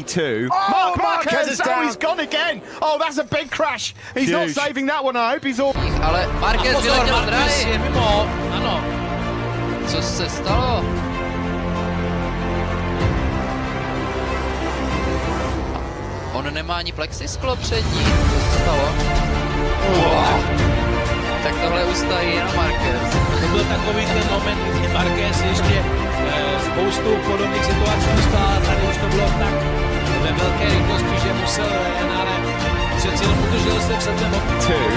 P2. Oh, Marquez is down. He's gone again. Oh, that's a big crash. He's not Huge. saving that one. I hope he's all... Ale Marquez vyletěl z dráhy. je mimo, ano. Co se stalo? On nemá ani plexisklo přední. Co se stalo? Tak tohle ustají jenom Marquez. To byl takový ten moment, kdy Marquez ještě spoustu podobných situací ustál. Tady už to bylo tak ve velké rychlosti, že musel jen, ale přeci jenom udržel se před ten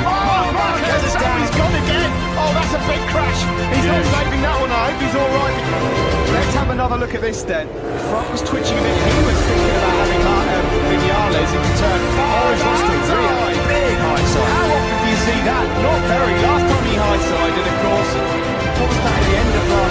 Oh, Marquez is down. He's gone again. Oh, that's a big crash. He's not saving that one. I hope he's all right. Let's have another look at this then. The front was twitching a bit. He was thinking about having Vinales into turn 5. Oh, he's lost it. Really big high side. How often do you see that? Not very. Last time he high sided, of course, what was that at the end of last